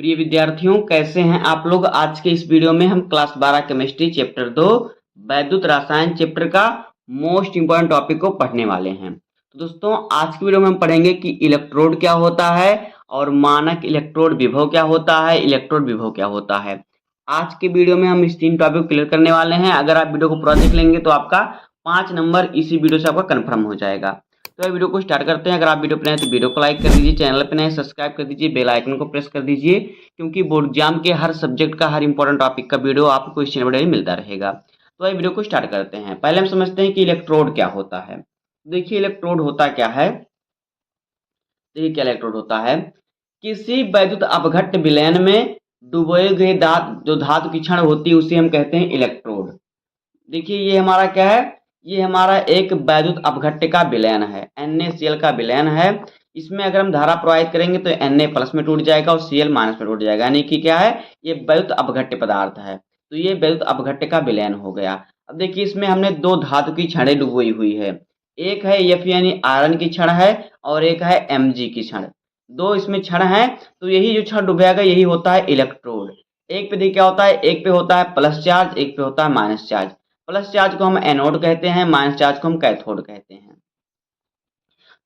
प्रिय विद्यार्थियों, कैसे हैं आप लोग। आज के इस वीडियो में हम क्लास 12 केमिस्ट्री चैप्टर 2 वैद्युत रसायन चैप्टर का मोस्ट इंपोर्टेंट टॉपिक को पढ़ने वाले हैं। तो दोस्तों, आज की वीडियो में हम पढ़ेंगे कि इलेक्ट्रोड क्या होता है और मानक इलेक्ट्रोड विभव क्या होता है, इलेक्ट्रोड विभव क्या होता है। आज के वीडियो में हम इस 3 टॉपिक को क्लियर करने वाले हैं। अगर आप वीडियो को पूरा देख लेंगे तो आपका 5 नंबर इसी वीडियो से आपका कंफर्म हो जाएगा। तो वीडियो को स्टार्ट करते हैं। अगर आप वीडियो पे नए हैं तो वीडियो को लाइक कर दीजिए, चैनल पे नए हैं सब्सक्राइब कर दीजिए, बेल आइकन को प्रेस कर दीजिए, क्योंकि बोर्ड एग्जाम के हर सब्जेक्ट का हर इंपॉर्टेंट टॉपिक का वीडियो आपको इस चैनल पर मिलता रहेगा। तो वीडियो को स्टार्ट करते हैं। पहले हम समझते हैं कि इलेक्ट्रोड क्या होता है। देखिए, इलेक्ट्रोड होता क्या है। देखिए क्या इलेक्ट्रोड होता है। किसी वैद्युत अपघट्य विलयन में डुबोए गए जो धातु की क्षण होती है उसे हम कहते हैं इलेक्ट्रोड। देखिए ये हमारा क्या है, ये हमारा एक वैद्युत अपघट्य का विलयन है, NaCl का विलयन है। इसमें अगर हम धारा प्रवाहित करेंगे तो Na प्लस में टूट जाएगा और Cl माइनस में टूट जाएगा, यानी कि क्या है, ये वैद्युत अपघट्य पदार्थ है। तो ये वैद्युत अपघट्य का विलयन हो गया। अब देखिए इसमें हमने 2 धातु की क्षणें डुबोई हुई है। एक है F यानी आयरन की क्षण है और एक है Mg की क्षण। 2 इसमें क्षण है, तो यही जो क्षण डुबेगा यही होता है इलेक्ट्रोड। एक पे देखिए क्या होता है, एक पे होता है प्लस चार्ज, एक पे होता है माइनस चार्ज। प्लस चार्ज को हम एनोड कहते हैं, माइनस चार्ज को हम कैथोड कहते हैं।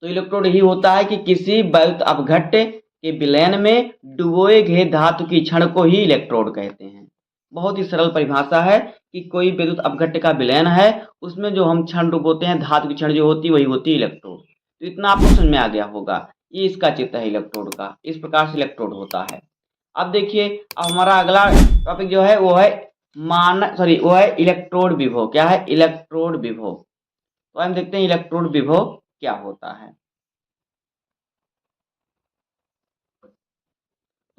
तो इलेक्ट्रोड यही होता है कि किसी वैद्युत अपघट्य के विलयन में डुबोए गए धातु की क्षण को ही इलेक्ट्रोड कहते हैं। बहुत ही सरल परिभाषा है कि कोई वैद्युत अपघट्य का विलयन है, उसमें जो हम क्षण डुबोते हैं, धातु की क्षण जो होती है वही होती है इलेक्ट्रोड। तो इतना आपको समझ में आ गया होगा। ये इसका चित्र है इलेक्ट्रोड का, इस प्रकार से इलेक्ट्रोड होता है। अब देखिए, अब हमारा अगला टॉपिक जो है वो है वो है इलेक्ट्रोड विभव। क्या है, इलेक्ट्रोड विभव। तो हम देखते हैं इलेक्ट्रोड विभव क्या होता है।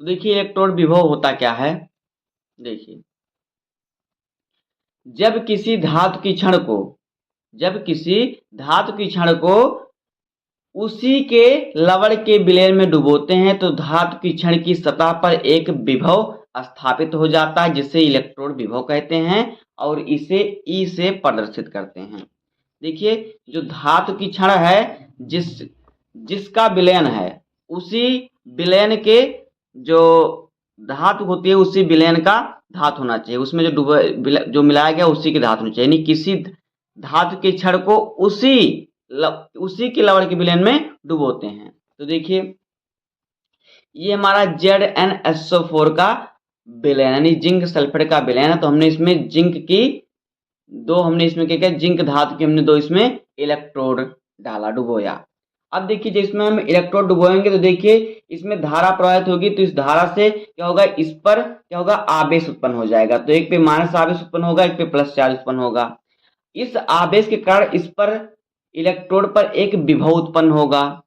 तो देखिए इलेक्ट्रोड विभव होता क्या है। देखिए, जब किसी धातु की क्षण को उसी के लवण के विलयन में डुबोते हैं तो धातु की क्षण की सतह पर एक विभव स्थापित हो जाता है, जिसे इलेक्ट्रोड विभव कहते हैं और इसे ई से प्रदर्शित करते हैं। देखिए, जो धातु की क्षण है, जिसका विलयन है, उसी विलयन के जो धातु होती है उसी विलयन का धातु होना चाहिए। उसमें जो मिलाया गया उसी की धातु होनी चाहिए, यानी किसी धातु के क्षण को उसी के लवण के विलयन में डुबोते हैं। तो देखिए ये हमारा ZnSO4 का विलयन यानी जिंक सल्फेट का विलयन है। तो हमने इसमें जिंक की हमने इसमें क्या किया, जिंक धातु की हमने 2 इसमें इलेक्ट्रोड डाला, डुबोया। अब देखिए जिसमें हम इलेक्ट्रोड डुबोएंगे तो देखिए इसमें धारा प्रवाहित होगी, तो इस धारा से क्या होगा, इस पर क्या होगा, आवेश उत्पन्न हो जाएगा। तो एक पे माइनस आवेश उत्पन्न होगा, एक पे प्लस चार्ज उत्पन्न होगा। इस आवेश के कारण इस पर इलेक्ट्रोड पर एक विभव उत्पन्न होगा,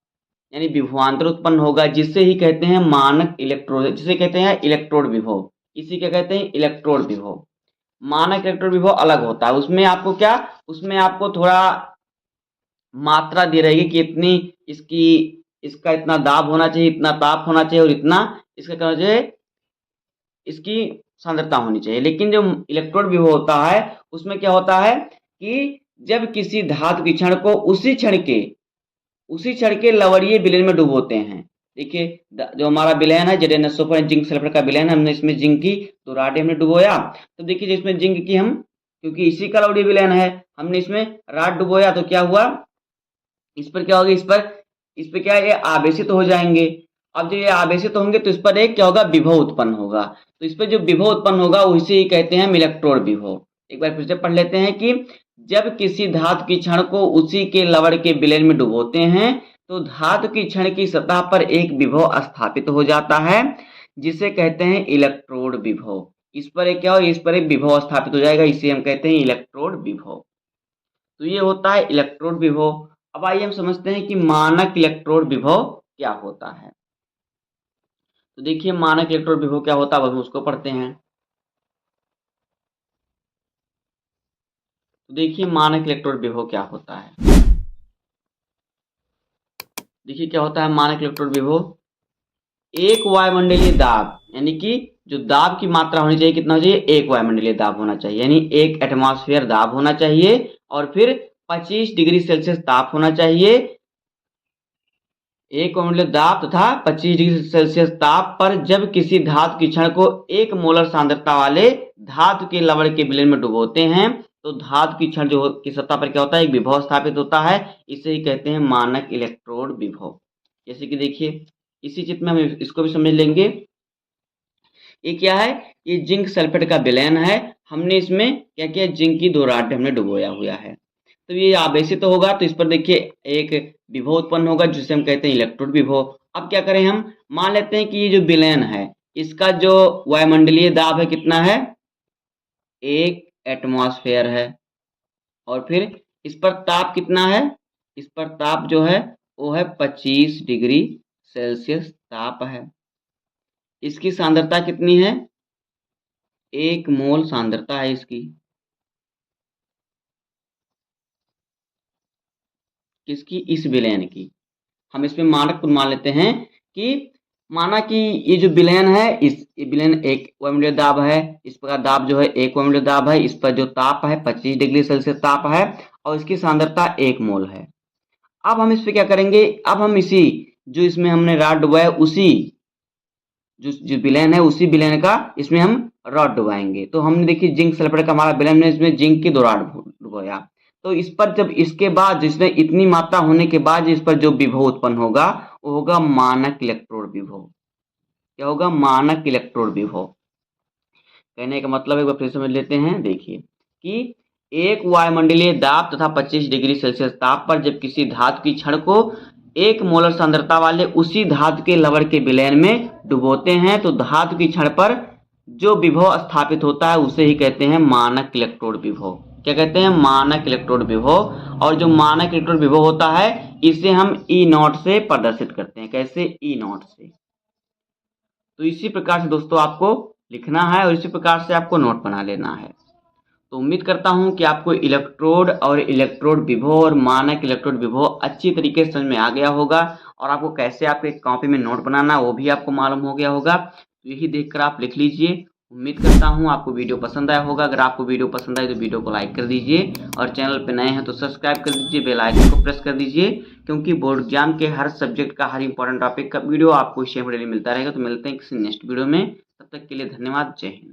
यानी विभवांतर उत्पन्न होगा, जिसे ही कहते हैं मानक इलेक्ट्रोड, जिसे कहते हैं इलेक्ट्रोड विभव। इसी क्या कहते हैं, इलेक्ट्रोड विभव। मानक इलेक्ट्रोड विभव अलग होता है। उसमें आपको थोड़ा मात्रा दी रहेगी कि इसका इतना दाब होना चाहिए, इतना ताप होना चाहिए और इतना इसका क्या होना चाहिए, इसकी सांद्रता होनी चाहिए। लेकिन जो इलेक्ट्रोड विभव होता है उसमें क्या होता है कि जब किसी धातु की क्षण को उसी क्षण के लवणीय विलयन में डुबोते हैं। देखिए जो हमारा विलयन है ZnSO4 जिंक सल्फर का विलयन है, हमने इसमें जिंक की 2 राडें हमने डुबोया। तो देखिए जिसमें जिंक की हम, क्योंकि इसी का लवणीय विलयन है, हमने इसमें राड डुबोया तो क्या हुआ, इस पर क्या होगा, इस पर क्या है, ये आवेशित हो जाएंगे। अब जो ये आवेशित होंगे तो इस पर एक क्या होगा, विभव उत्पन्न होगा। तो इस पर जो विभव उत्पन्न होगा उसे ही कहते हैं हम इलेक्ट्रोड विभव। एक बार फिर से पढ़ लेते हैं कि जब किसी धातु की क्षण को उसी के लवण के विलयन में डुबोते हैं तो धातु की क्षण की सतह पर एक विभव स्थापित हो जाता है, जिसे कहते हैं इलेक्ट्रोड विभव। इस पर एक क्या हो, इस पर एक विभव स्थापित हो जाएगा, इसे हम कहते हैं इलेक्ट्रोड विभव। तो ये होता है इलेक्ट्रोड विभव। अब आइए हम समझते हैं कि मानक इलेक्ट्रोड विभव क्या होता है। तो देखिए मानक इलेक्ट्रोड विभव क्या होता है, अब हम उसको पढ़ते हैं। तो देखिए मानक इलेक्ट्रोड विभव क्या होता है। देखिए क्या होता है मानक इलेक्ट्रोड विभव। एक वायुमंडलीय दाब, यानी कि जो दाब की मात्रा होनी चाहिए, कितना हो चाहिए, 1 वायुमंडलीय दाब होना चाहिए, यानी 1 एटमॉस्फेयर दाब होना चाहिए। और फिर 25 डिग्री सेल्सियस ताप होना चाहिए। एक वायुमंडलीय दाब तथा 25 डिग्री सेल्सियस ताप पर जब किसी धातु की क्षण को 1 मोलर सांद्रता वाले धातु के लवण के विलयन में डुबोते हैं तो धातु की क्षण की सतह पर क्या होता है, एक विभव स्थापित होता है। इसे ही कहते हैं मानक इलेक्ट्रोड विभव। जैसे कि देखिए इसी चित्र में हम इसको भी समझ लेंगे। ये क्या है, ये जिंक सल्फेट का विलयन है। हमने इसमें क्या किया, जिंक की 2 राड हमने डुबोया हुआ है। तो ये आवेशित तो होगा, तो इस पर देखिए एक विभव उत्पन्न होगा जिसे हम कहते हैं इलेक्ट्रोड विभव। अब क्या करें, हम मान लेते हैं कि ये जो विलयन है इसका जो वायुमंडलीय दाब है कितना है, 1 एटमॉस्फेयर है। और फिर इस पर ताप कितना है, इस पर ताप जो है वो है 25 डिग्री सेल्सियस ताप है। इसकी सांद्रता कितनी है, 1 मोल सांद्रता है इसकी। किसकी, इस विलयन की। हम इसमें मानक को मान लेते हैं कि माना कि ये जो विलयन है, इस विलयन 1 वायुमंडलीय दाब है, इस प्रकार दाब जो है 1 वायुमंडलीय दाब है, इस पर जो ताप है 25 डिग्री सेल्सियस ताप है और इसकी सांद्रता 1 मोल है। अब हम इस पे क्या करेंगे, अब हम इसी जो इसमें हमने रॉड डुबाया उसी जो विलयन है उसी विलयन का इसमें हम रॉड डुबाएंगे। तो हमने देखिए जिंक सल्फेट का हमारा विलयन में इसमें जिंक की 2 रॉड डुबाया। तो इस पर जब इसके बाद जिसमें इतनी मात्रा होने के बाद इस पर जो विभव उत्पन्न होगा वो होगा मानक इलेक्ट्रोड विभव। क्या होगा, मानक इलेक्ट्रोड विभव। कहने का मतलब एक बार फिर समझ लेते हैं। देखिए कि एक वायुमंडलीय दाब तथा 25 डिग्री सेल्सियस ताप पर जब किसी धातु की क्षण को 1 मोलर सांद्रता वाले उसी धातु के लवण के विलयन में डुबोते हैं तो धातु की क्षण पर जो विभव स्थापित होता है उसे ही कहते हैं मानक इलेक्ट्रोड विभव। क्या कहते हैं, मानक इलेक्ट्रोड विभव। और जो मानक इलेक्ट्रोड विभव होता है इसे हम ई नॉट से प्रदर्शित करते हैं। कैसे, ई नॉट से। तो इसी प्रकार से दोस्तों आपको लिखना है और इसी प्रकार से आपको नोट बना लेना है। तो उम्मीद करता हूं कि आपको इलेक्ट्रोड और इलेक्ट्रोड विभव और मानक इलेक्ट्रोड विभव अच्छी तरीके से समझ में आ गया होगा और आपको कैसे आपके कॉपी में नोट बनाना वो भी आपको मालूम हो गया होगा। तो यही देखकर आप लिख लीजिए। उम्मीद करता हूं आपको वीडियो पसंद आया होगा। अगर आपको वीडियो पसंद आए तो वीडियो को लाइक कर दीजिए और चैनल पर नए हैं तो सब्सक्राइब कर दीजिए, बेल आइकन को प्रेस कर दीजिए, क्योंकि बोर्ड एग्जाम के हर सब्जेक्ट का हर इंपॉर्टेंट टॉपिक का वीडियो आपको इसी डेली मिलता रहेगा। तो मिलते हैं किसी नेक्स्ट वीडियो में, तब तक के लिए धन्यवाद। जय हिंद।